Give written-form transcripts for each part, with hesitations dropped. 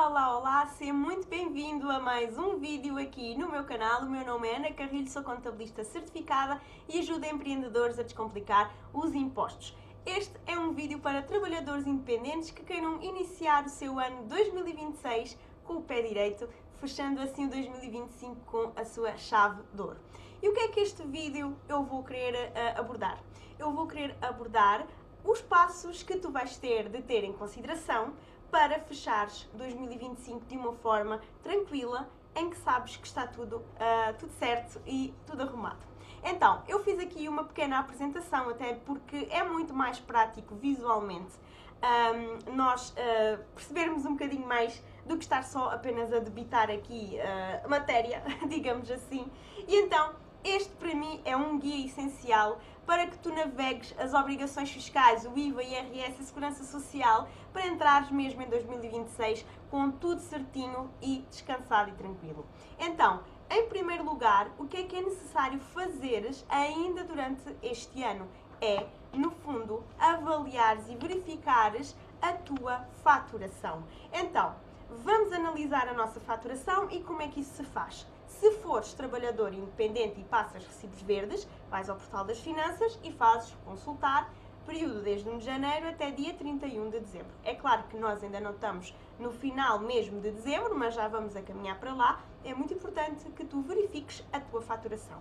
Olá, seja muito bem-vindo a mais um vídeo aqui no meu canal. O meu nome é Ana Carrilho, sou contabilista certificada e ajudo empreendedores a descomplicar os impostos. Este é um vídeo para trabalhadores independentes que queiram iniciar o seu ano 2026 com o pé direito, fechando assim o 2025 com a sua chave de ouro. E o que é que este vídeo eu vou querer abordar? Eu vou querer abordar os passos que tu vais ter de ter em consideração para fechares 2025 de uma forma tranquila, em que sabes que está tudo certo e tudo arrumado. Então, eu fiz aqui uma pequena apresentação, até porque é muito mais prático visualmente nós percebermos um bocadinho mais do que estar só apenas a debitar aqui matéria, digamos assim. E então, este para mim é um guia essencial para que tu navegues as obrigações fiscais, o IVA, IRS, a Segurança Social, para entrares mesmo em 2026 com tudo certinho e descansado e tranquilo. Então, em primeiro lugar, o que é necessário fazeres ainda durante este ano? É, no fundo, avaliares e verificares a tua faturação. Então, vamos analisar a nossa faturação e como é que isso se faz. Se fores trabalhador independente e passas recibos verdes, vais ao portal das finanças e fazes consultar período desde 1 de janeiro até dia 31 de dezembro. É claro que nós ainda não estamos no final mesmo de dezembro, mas já vamos a caminhar para lá. É muito importante que tu verifiques a tua faturação.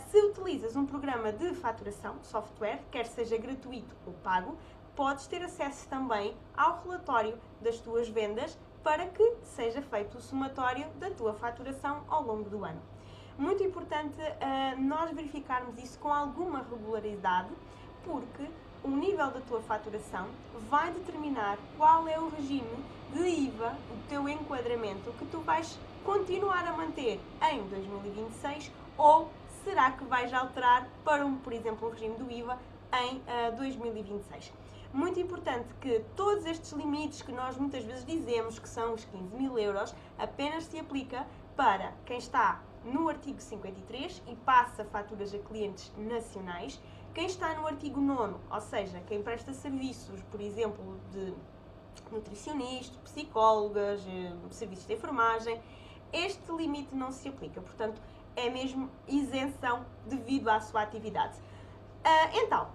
Se utilizas um programa de faturação, software, quer seja gratuito ou pago, podes ter acesso também ao relatório das tuas vendas para que seja feito o somatório da tua faturação ao longo do ano. Muito importante nós verificarmos isso com alguma regularidade, porque o nível da tua faturação vai determinar qual é o regime de IVA, o teu enquadramento, que tu vais continuar a manter em 2026 ou será que vais alterar para, por exemplo, o regime do IVA em 2026. Muito importante que todos estes limites que nós muitas vezes dizemos que são os 15.000 euros, apenas se aplica para quem está no artigo 53 e passa faturas a clientes nacionais, quem está no artigo 9º, ou seja, quem presta serviços, por exemplo, de nutricionista, psicólogas, serviços de enfermagem, este limite não se aplica, portanto, é mesmo isenção devido à sua atividade. Então,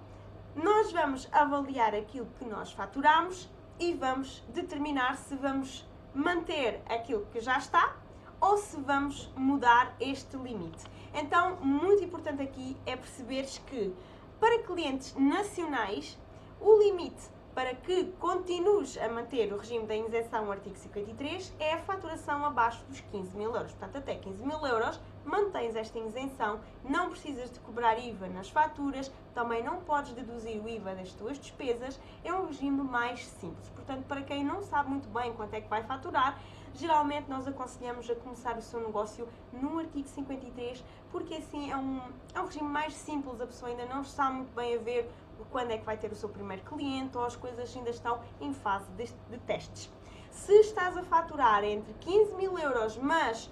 nós vamos avaliar aquilo que nós faturamos e vamos determinar se vamos manter aquilo que já está ou se vamos mudar este limite. Então, muito importante aqui é perceberes que para clientes nacionais, o limite para que continues a manter o regime da isenção no artigo 53 é a faturação abaixo dos 15.000 euros. Portanto, até 15.000 euros mantens esta isenção, não precisas de cobrar IVA nas faturas, também não podes deduzir o IVA das tuas despesas, é um regime mais simples. Portanto, para quem não sabe muito bem quanto é que vai faturar, geralmente nós aconselhamos a começar o seu negócio no artigo 53, porque assim é um regime mais simples, a pessoa ainda não está muito bem a ver quando é que vai ter o seu primeiro cliente ou as coisas ainda estão em fase de testes. Se estás a faturar entre 15.000 euros, mas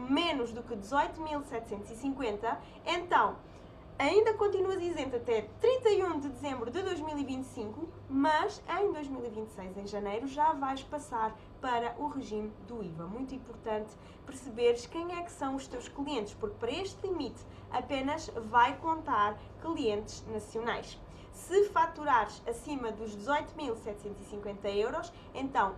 menos do que 18.750, então ainda continuas isento até 31 de dezembro de 2025, mas em 2026, em janeiro, já vais passar para o regime do IVA. Muito importante perceberes quem é que são os teus clientes, porque para este limite apenas vai contar clientes nacionais. Se faturares acima dos 18.750 euros, então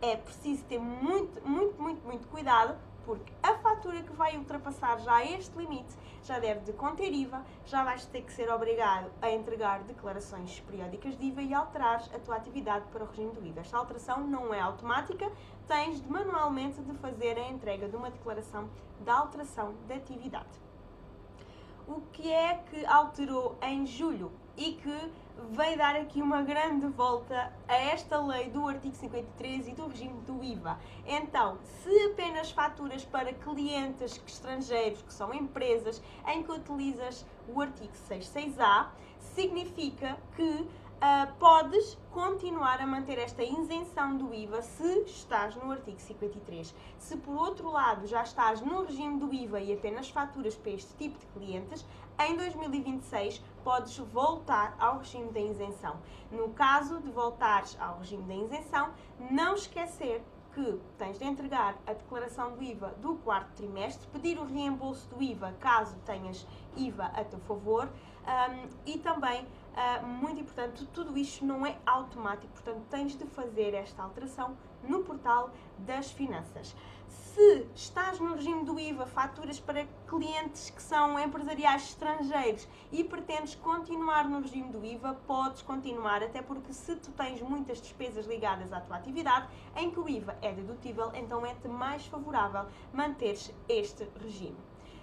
é preciso ter muito cuidado, porque a fatura que vai ultrapassar já este limite já deve de conter IVA, já vais ter que ser obrigado a entregar declarações periódicas de IVA e alterares a tua atividade para o regime do IVA. Esta alteração não é automática, tens de manualmente de fazer a entrega de uma declaração de alteração de atividade. O que é que alterou em julho e que veio dar aqui uma grande volta a esta lei do artigo 53 e do regime do IVA? Então, se apenas faturas para clientes estrangeiros, que são empresas, em que utilizas o artigo 66A, significa que podes continuar a manter esta isenção do IVA se estás no artigo 53. Se por outro lado já estás no regime do IVA e apenas faturas para este tipo de clientes, em 2026 podes voltar ao regime da isenção. No caso de voltares ao regime da isenção, não esquecer que tens de entregar a declaração do IVA do quarto trimestre, pedir o reembolso do IVA caso tenhas IVA a teu favor, e também, muito importante, tudo isto não é automático, portanto tens de fazer esta alteração no portal das finanças. Se estás no regime do IVA, faturas para clientes que são empresariais estrangeiros e pretendes continuar no regime do IVA, podes continuar, até porque se tu tens muitas despesas ligadas à tua atividade, em que o IVA é dedutível, então é-te mais favorável manteres este regime.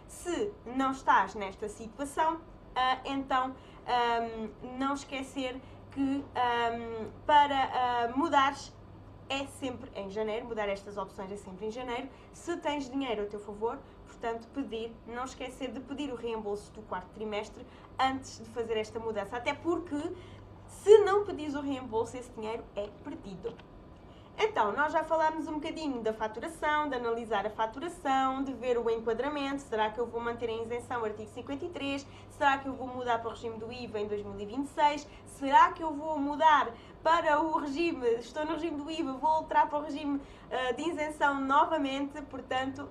Se não estás nesta situação, então não esquecer que para mudares é sempre em janeiro, mudar estas opções é sempre em janeiro. Se tens dinheiro a teu favor, portanto, não esquecer de pedir o reembolso do quarto trimestre antes de fazer esta mudança, até porque se não pedires o reembolso, esse dinheiro é perdido. Então, nós já falámos um bocadinho da faturação, de analisar a faturação, de ver o enquadramento. Será que eu vou manter a isenção artigo 53? Será que eu vou mudar para o regime do IVA em 2026? Será que eu vou mudar para o regime, estou no regime do IVA, vou alterar para o regime de isenção novamente? Portanto,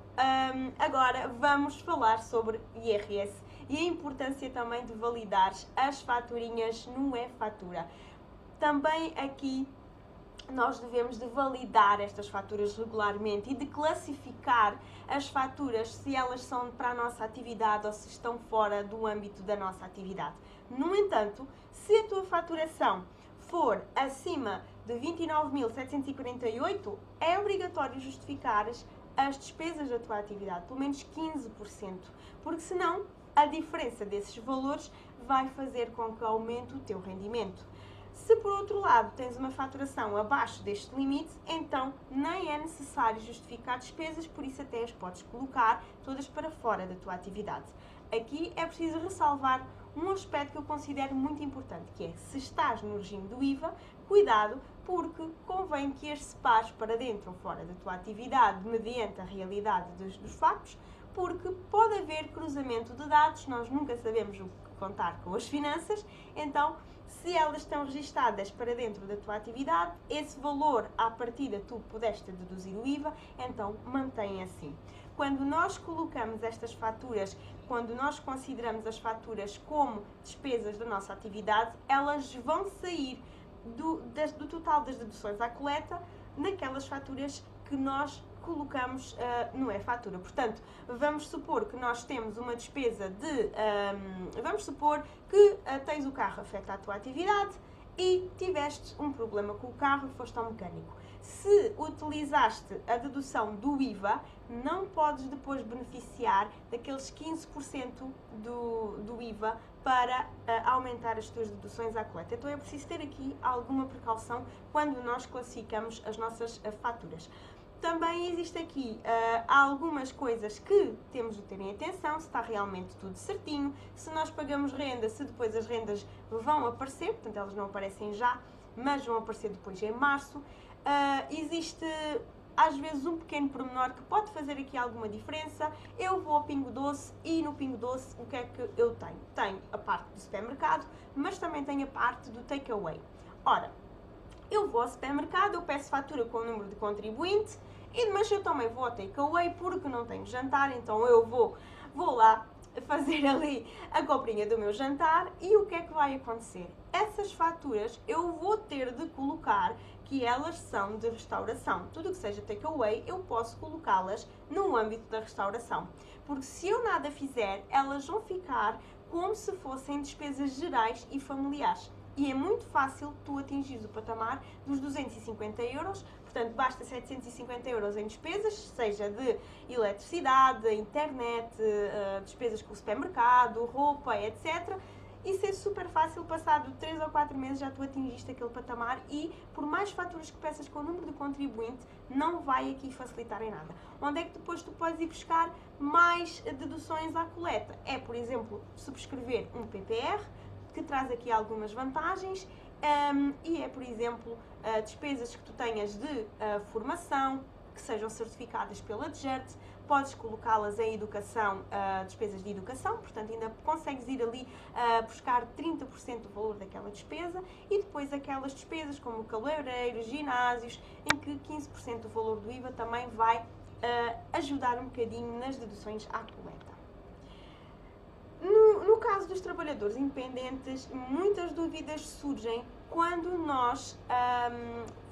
agora vamos falar sobre IRS e a importância também de validar as faturinhas no e-fatura. Também aqui nós devemos de validar estas faturas regularmente e de classificar as faturas se elas são para a nossa atividade ou se estão fora do âmbito da nossa atividade. No entanto, se a tua faturação for acima de 29.748, é obrigatório justificares as despesas da tua atividade, pelo menos 15%, porque senão a diferença desses valores vai fazer com que aumente o teu rendimento. Se por outro lado tens uma faturação abaixo deste limite, então nem é necessário justificar despesas, por isso até as podes colocar todas para fora da tua atividade. Aqui é preciso ressalvar um aspecto que eu considero muito importante, que é, se estás no regime do IVA, cuidado, porque convém que as separes para dentro ou fora da tua atividade, mediante a realidade dos factos, porque pode haver cruzamento de dados, nós nunca sabemos o que contar com as finanças, então se elas estão registadas para dentro da tua atividade, esse valor à partida tu pudeste deduzir o IVA, então mantém assim. Quando nós colocamos estas faturas, quando nós consideramos as faturas como despesas da nossa atividade, elas vão sair do total das deduções à coleta naquelas faturas que nós colocamos no e-fatura. Portanto, vamos supor que nós temos uma despesa de... vamos supor que tens o carro afeta a tua atividade e tiveste um problema com o carro e foste ao mecânico. Se utilizaste a dedução do IVA, não podes depois beneficiar daqueles 15% do IVA para aumentar as tuas deduções à coleta. Então é preciso ter aqui alguma precaução quando nós classificamos as nossas faturas. Também existe aqui algumas coisas que temos de ter em atenção, se está realmente tudo certinho, se nós pagamos renda, se depois as rendas vão aparecer, portanto elas não aparecem já, mas vão aparecer depois em março. Existe às vezes um pequeno pormenor que pode fazer aqui alguma diferença. Eu vou ao Pingo Doce e no Pingo Doce o que é que eu tenho? Tenho a parte do supermercado, mas também tenho a parte do takeaway. Ora, eu vou ao supermercado, eu peço fatura com o número de contribuinte, mas eu também vou ao takeaway porque não tenho jantar, então eu vou lá fazer ali a comprinha do meu jantar. E o que é que vai acontecer? Essas faturas eu vou ter de colocar que elas são de restauração. Tudo que seja takeaway eu posso colocá-las no âmbito da restauração, porque se eu nada fizer, elas vão ficar como se fossem despesas gerais e familiares. E é muito fácil tu atingires o patamar dos 250 euros, portanto basta 750 euros em despesas, seja de eletricidade, internet, despesas com o supermercado, roupa, etc. Isso é super fácil, passado 3 ou 4 meses já tu atingiste aquele patamar e por mais faturas que peças com o número de contribuinte, não vai aqui facilitar em nada. Onde é que depois tu podes ir buscar mais deduções à coleta? É, por exemplo, subscrever um PPR, que traz aqui algumas vantagens, e é, por exemplo, despesas que tu tenhas de formação, que sejam certificadas pela DGERT, podes colocá-las em educação, despesas de educação, portanto ainda consegues ir ali buscar 30% do valor daquela despesa, e depois aquelas despesas como cabeleireiros, ginásios, em que 15% do valor do IVA também vai ajudar um bocadinho nas deduções à coleta. No caso dos trabalhadores independentes, muitas dúvidas surgem quando nós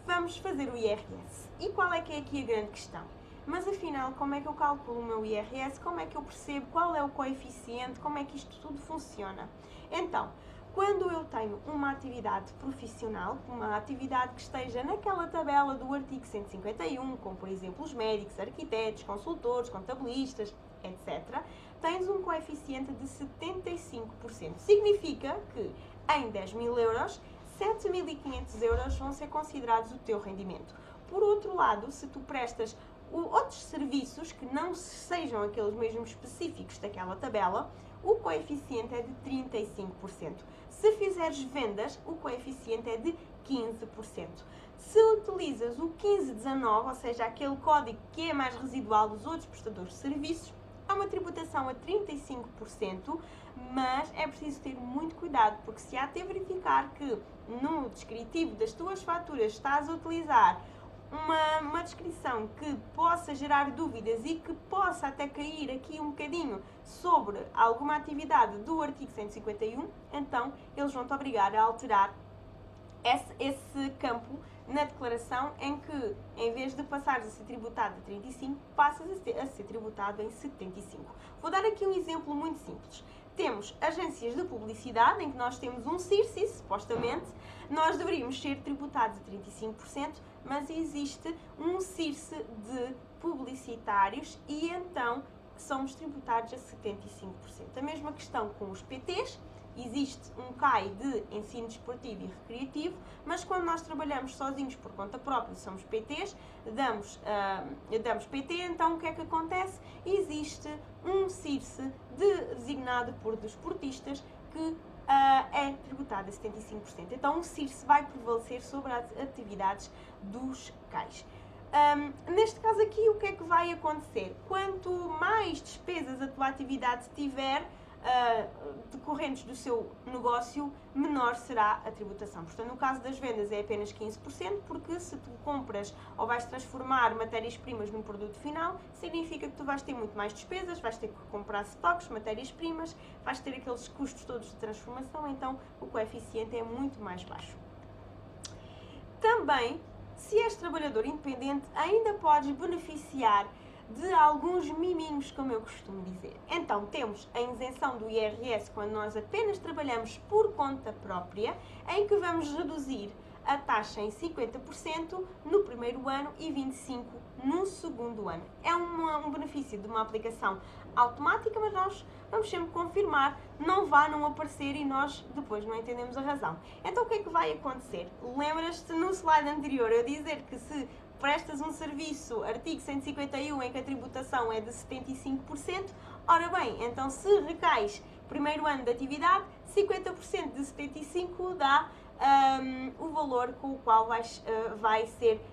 vamos fazer o IRS. E qual é que é aqui a grande questão? Mas afinal, como é que eu calculo o meu IRS? Como é que eu percebo qual é o coeficiente? Como é que isto tudo funciona? Então, quando eu tenho uma atividade profissional, uma atividade que esteja naquela tabela do artigo 151, como por exemplo os médicos, arquitetos, consultores, contabilistas, etc., tens um coeficiente de 75%. Significa que em 10.000 euros, 7.500 euros vão ser considerados o teu rendimento. Por outro lado, se tu prestas outros serviços que não sejam aqueles mesmos específicos daquela tabela, o coeficiente é de 35%. Se fizeres vendas, o coeficiente é de 15%. Se utilizas o 1519, ou seja, aquele código que é mais residual dos outros prestadores de serviços, há uma tributação a 35%, mas é preciso ter muito cuidado, porque se até verificar que no descritivo das tuas faturas estás a utilizar uma descrição que possa gerar dúvidas e que possa até cair aqui um bocadinho sobre alguma atividade do artigo 151, então eles vão-te obrigar a alterar esse campo na declaração, em que, em vez de passares a ser tributado a 35, passas a ser tributado em 75. Vou dar aqui um exemplo muito simples. Temos agências de publicidade, em que nós temos um CIRSI, supostamente, nós deveríamos ser tributados a 35%, mas existe um CIRSE de publicitários e então somos tributados a 75%. A mesma questão com os PTs. Existe um CAI de ensino desportivo e recreativo, mas quando nós trabalhamos sozinhos por conta própria, somos PTs, damos PT, então o que é que acontece? Existe um CIRSE designado por desportistas que é tributado a 75%. Então o CIRSE vai prevalecer sobre as atividades dos CAIs. Neste caso aqui, o que é que vai acontecer? Quanto mais despesas a tua atividade tiver, decorrentes do seu negócio, menor será a tributação. Portanto, no caso das vendas é apenas 15%, porque se tu compras ou vais transformar matérias-primas num produto final, significa que tu vais ter muito mais despesas, vais ter que comprar estoques, matérias-primas, vais ter aqueles custos todos de transformação, então o coeficiente é muito mais baixo. Também, se és trabalhador independente, ainda podes beneficiar de alguns miminhos, como eu costumo dizer. Então, temos a isenção do IRS quando nós apenas trabalhamos por conta própria, em que vamos reduzir a taxa em 50% no primeiro ano e 25% no segundo ano. É um benefício de uma aplicação automática, mas nós vamos sempre confirmar, não aparecer e nós depois não entendemos a razão. Então, o que é que vai acontecer? Lembras-te no slide anterior eu dizer que se prestas um serviço, artigo 151, em que a tributação é de 75%, ora bem, então se recais primeiro ano de atividade, 50% de 75% dá o valor com o qual vai ser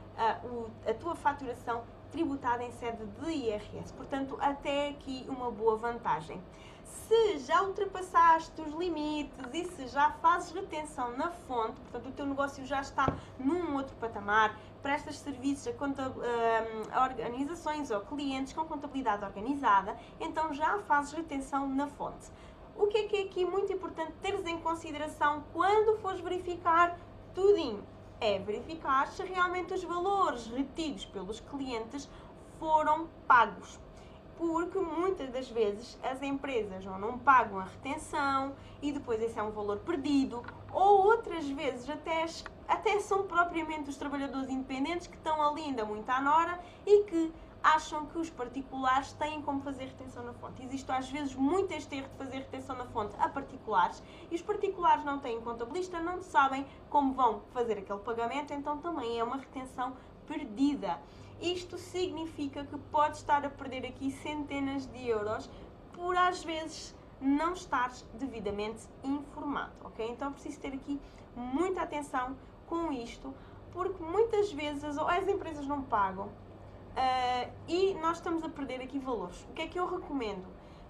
a tua faturação tributada em sede de IRS. Portanto, até aqui uma boa vantagem. Se já ultrapassaste os limites e se já fazes retenção na fonte, portanto o teu negócio já está num outro patamar, prestas serviços a organizações ou clientes com contabilidade organizada, então já fazes retenção na fonte. O que é aqui muito importante teres em consideração quando fores verificar tudinho? É verificar se realmente os valores retidos pelos clientes foram pagos. Porque muitas das vezes as empresas ou não pagam a retenção e depois esse é um valor perdido, ou outras vezes até são propriamente os trabalhadores independentes que estão ali ainda muito à nora e que acham que os particulares têm como fazer retenção na fonte. Existe às vezes muito este erro de fazer retenção na fonte a particulares e os particulares não têm contabilista, não sabem como vão fazer aquele pagamento, então também é uma retenção perdida. Isto significa que pode estar a perder aqui centenas de euros por às vezes não estares devidamente informado, ok? Então é preciso ter aqui muita atenção com isto, porque muitas vezes ou as empresas não pagam, e nós estamos a perder aqui valores. O que é que eu recomendo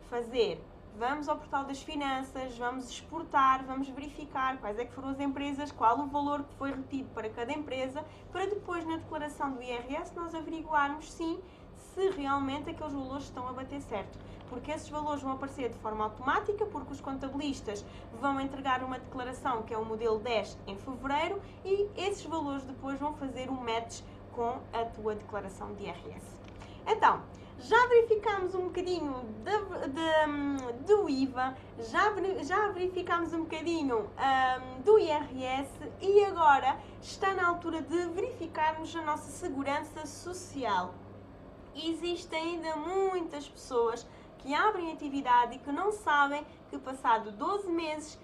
fazer? Vamos ao portal das finanças, vamos exportar, vamos verificar quais é que foram as empresas, qual o valor que foi retido para cada empresa, para depois na declaração do IRS nós averiguarmos sim se realmente aqueles valores estão a bater certo. Porque esses valores vão aparecer de forma automática, porque os contabilistas vão entregar uma declaração que é o modelo 10 em fevereiro e esses valores depois vão fazer um match com a tua declaração de IRS. Então, já verificámos um bocadinho do IVA, já verificámos um bocadinho do IRS e agora está na altura de verificarmos a nossa segurança social. Existem ainda muitas pessoas que abrem atividade e que não sabem que passado 12 meses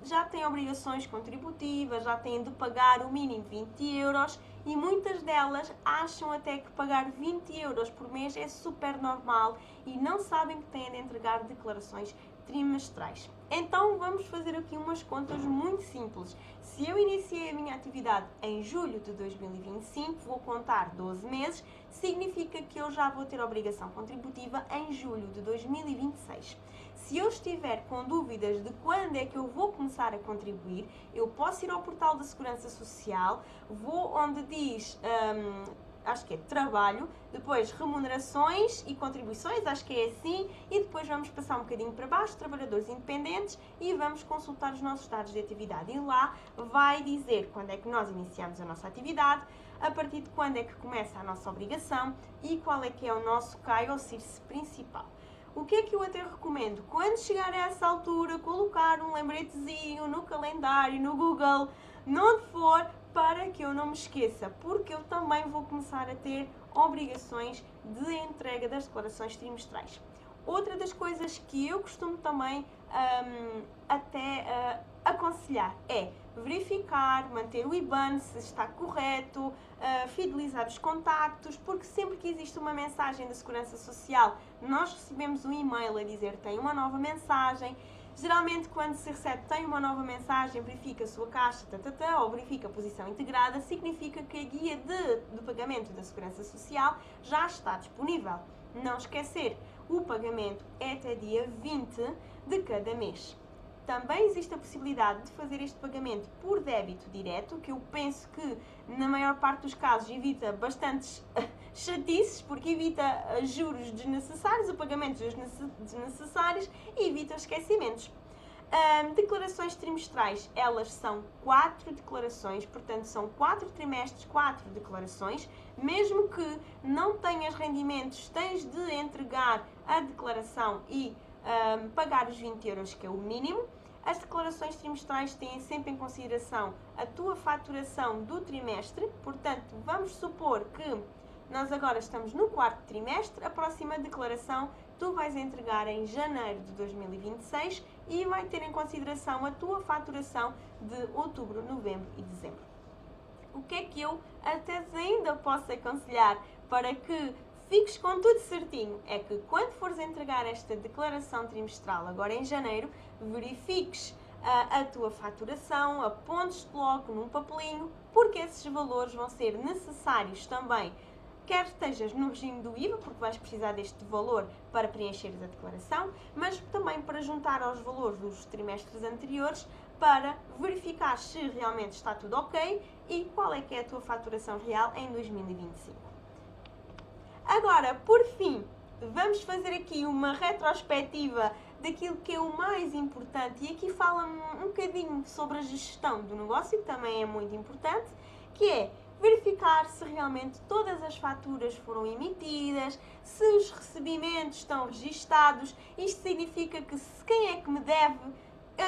já têm obrigações contributivas, já têm de pagar o mínimo 20 euros e muitas delas acham até que pagar 20 euros por mês é super normal e não sabem que têm de entregar declarações trimestrais. Então vamos fazer aqui umas contas muito simples. Se eu iniciei a minha atividade em julho de 2025, vou contar 12 meses, significa que eu já vou ter obrigação contributiva em julho de 2026. Se eu estiver com dúvidas de quando é que eu vou começar a contribuir, eu posso ir ao portal da Segurança Social, vou onde diz, acho que é trabalho, depois remunerações e contribuições, acho que é assim, e depois vamos passar um bocadinho para baixo, trabalhadores independentes, e vamos consultar os nossos dados de atividade. E lá vai dizer quando é que nós iniciamos a nossa atividade, a partir de quando é que começa a nossa obrigação e qual é que é o nosso CAI ou CIRSE principal. O que é que eu até recomendo? Quando chegar a essa altura, colocar um lembretezinho no calendário, no Google, onde for, para que eu não me esqueça, porque eu também vou começar a ter obrigações de entrega das declarações trimestrais. Outra das coisas que eu costumo também aconselhar é verificar, manter o IBAN se está correto, fidelizar os contactos, porque sempre que existe uma mensagem da Segurança Social, nós recebemos um e-mail a dizer que tem uma nova mensagem. Geralmente, quando se recebe tem uma nova mensagem, verifica a sua caixa, ou verifica a posição integrada, significa que a guia de pagamento da Segurança Social já está disponível. Não esquecer, o pagamento é até dia 20 de cada mês. Também existe a possibilidade de fazer este pagamento por débito direto, que eu penso que na maior parte dos casos evita bastantes chatices, porque evita juros desnecessários, o pagamento de juros desnecessários e evita esquecimentos. Declarações trimestrais, elas são 4 declarações, portanto são 4 trimestres, 4 declarações. Mesmo que não tenhas rendimentos, tens de entregar a declaração e pagar os 20 euros, que é o mínimo. As declarações trimestrais têm sempre em consideração a tua faturação do trimestre, portanto vamos supor que nós agora estamos no 4º trimestre, a próxima declaração tu vais entregar em janeiro de 2026 e vai ter em consideração a tua faturação de outubro, novembro e dezembro. O que é que eu até ainda posso aconselhar para que fiques com tudo certinho? É que quando fores entregar esta declaração trimestral agora em janeiro, verifiques a tua faturação, apontes-te logo num papelinho, porque esses valores vão ser necessários também, quer estejas no regime do IVA, porque vais precisar deste valor para preencheres a declaração, mas também para juntar aos valores dos trimestres anteriores para verificar se realmente está tudo ok e qual é que é a tua faturação real em 2025. Agora, por fim, vamos fazer aqui uma retrospectiva daquilo que é o mais importante e aqui fala um bocadinho sobre a gestão do negócio, que também é muito importante, que é verificar se realmente todas as faturas foram emitidas, se os recebimentos estão registados. Isto significa que se quem é que me deve,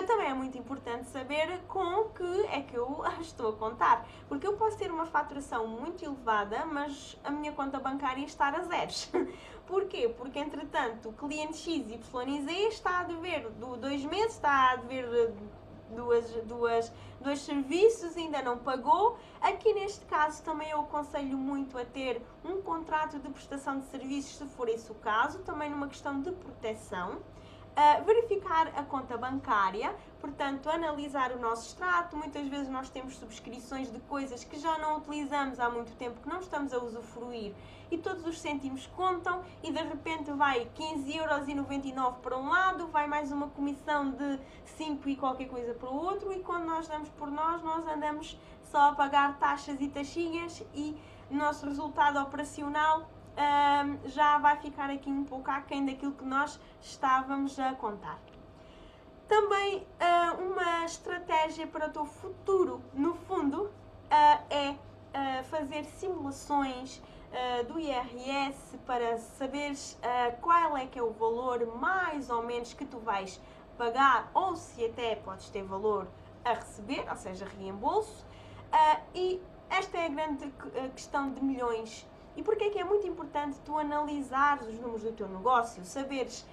também é muito importante saber com que é que eu estou a contar. Porque eu posso ter uma faturação muito elevada, mas a minha conta bancária estar a zeros. Porquê? Porque, entretanto, o cliente X, Y e Z está a dever 2 meses, está a dever dois serviços, ainda não pagou. Aqui neste caso também eu aconselho muito a ter um contrato de prestação de serviços, se for esse o caso, também numa questão de proteção. verificar a conta bancária, portanto, analisar o nosso extrato. Muitas vezes nós temos subscrições de coisas que já não utilizamos há muito tempo, que não estamos a usufruir, e todos os cêntimos contam, e de repente vai 15,99€ para um lado, vai mais uma comissão de 5 e qualquer coisa para o outro, e quando nós damos por nós andamos só a pagar taxas e taxinhas, e o nosso resultado operacional já vai ficar aqui um pouco aquém daquilo que nós estávamos a contar. Também uma estratégia para o teu futuro, no fundo, é fazer simulações do IRS para saberes qual é que é o valor mais ou menos que tu vais pagar, ou se até podes ter valor a receber, ou seja, reembolso. E esta é a grande questão de milhões. E porquê é que é muito importante tu analisares os números do teu negócio, saberes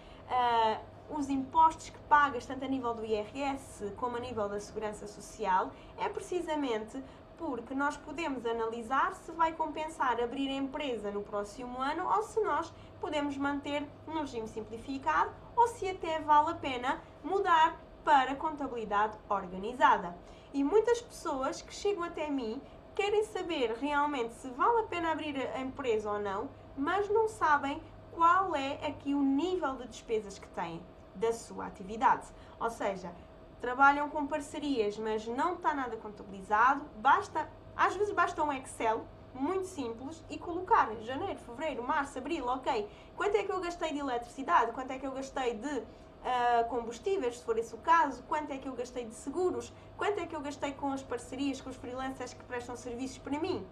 os impostos que pagas, tanto a nível do IRS como a nível da Segurança Social? É precisamente porque nós podemos analisar se vai compensar abrir a empresa no próximo ano, ou se nós podemos manter no regime simplificado, ou se até vale a pena mudar para contabilidade organizada. E muitas pessoas que chegam até mim querem saber realmente se vale a pena abrir a empresa ou não, mas não sabem qual é aqui o nível de despesas que têm da sua atividade. Ou seja, trabalham com parcerias, mas não está nada contabilizado. Às vezes basta um Excel muito simples e colocar janeiro, fevereiro, março, abril, ok, quanto é que eu gastei de eletricidade, quanto é que eu gastei de combustíveis, se for esse o caso, quanto é que eu gastei de seguros, quanto é que eu gastei com as parcerias, com os freelancers que prestam serviços para mim.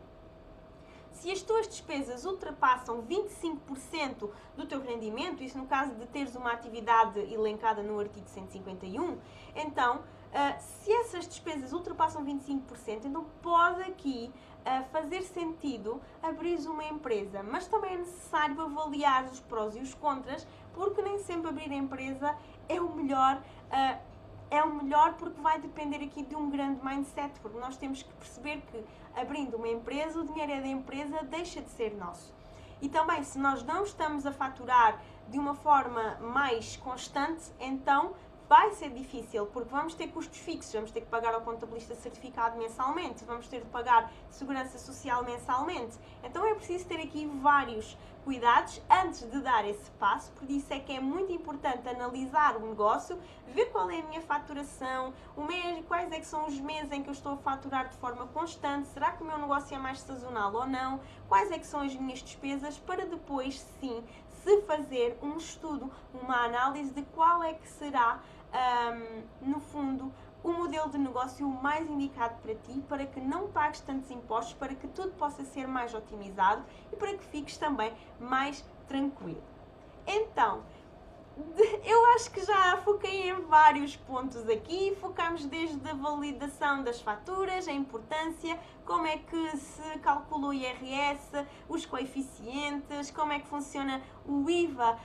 Se as tuas despesas ultrapassam 25% do teu rendimento, isso no caso de teres uma atividade elencada no artigo 151, então, se essas despesas ultrapassam 25%, então pode aqui fazer sentido abrir uma empresa, mas também é necessário avaliar os prós e os contras, porque nem sempre abrir a empresa é o melhor. É o melhor porque vai depender aqui de um grande mindset, porque nós temos que perceber que abrindo uma empresa, o dinheiro é da empresa, deixa de ser nosso. E também, se nós não estamos a faturar de uma forma mais constante, então vai ser difícil, porque vamos ter custos fixos, vamos ter que pagar ao contabilista certificado mensalmente, vamos ter de pagar segurança social mensalmente. Então é preciso ter aqui vários cuidados antes de dar esse passo, por isso é que é muito importante analisar o negócio, ver qual é a minha faturação, o mês, quais é que são os meses em que eu estou a faturar de forma constante, será que o meu negócio é mais sazonal ou não, quais é que são as minhas despesas, para depois sim se fazer um estudo, uma análise de qual é que será no fundo, o modelo de negócio mais indicado para ti, para que não pagues tantos impostos, para que tudo possa ser mais otimizado e para que fiques também mais tranquilo. Então, eu acho que já foquei em vários pontos aqui, focamos desde a validação das faturas, a importância, como é que se calcula o IRS, os coeficientes, como é que funciona o IVA,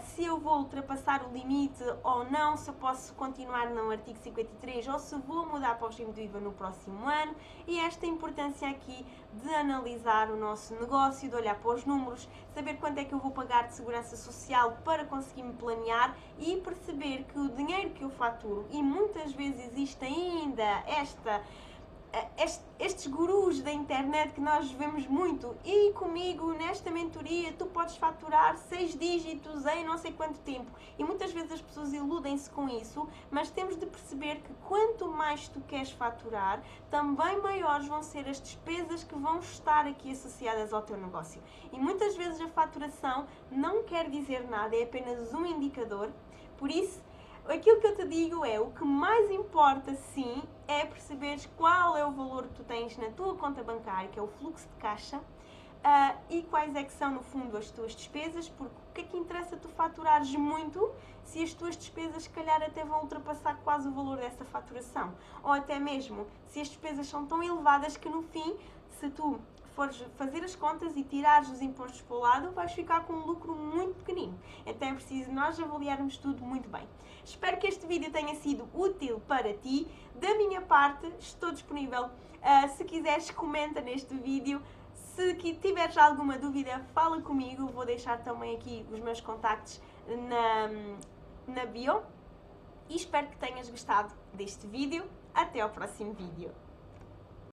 se eu vou ultrapassar o limite ou não, se eu posso continuar no artigo 53 ou se vou mudar para o regime do IVA no próximo ano, e esta importância aqui de analisar o nosso negócio, de olhar para os números, saber quanto é que eu vou pagar de segurança social para conseguir me planear e perceber que o dinheiro que eu faturo, e muitas vezes existe ainda estes gurus da internet que nós vemos muito, e comigo nesta mentoria tu podes faturar 6 dígitos em não sei quanto tempo, e muitas vezes as pessoas iludem-se com isso, mas temos de perceber que quanto mais tu queres faturar, também maiores vão ser as despesas que vão estar aqui associadas ao teu negócio. E muitas vezes a faturação não quer dizer nada, é apenas um indicador. Por isso, aquilo que eu te digo é, o que mais importa sim é perceberes qual é o valor que tu tens na tua conta bancária, que é o fluxo de caixa, e quais é que são no fundo as tuas despesas, porque o que é que interessa tu faturares muito se as tuas despesas se calhar até vão ultrapassar quase o valor dessa faturação, ou até mesmo se as despesas são tão elevadas que no fim, se tu fores fazer as contas e tirares os impostos para o lado, vais ficar com um lucro muito pequenino. Então é preciso nós avaliarmos tudo muito bem. Espero que este vídeo tenha sido útil para ti. Da minha parte, estou disponível. Se quiseres, comenta neste vídeo. Se tiveres alguma dúvida, fala comigo. Vou deixar também aqui os meus contactos na bio. E espero que tenhas gostado deste vídeo. Até ao próximo vídeo.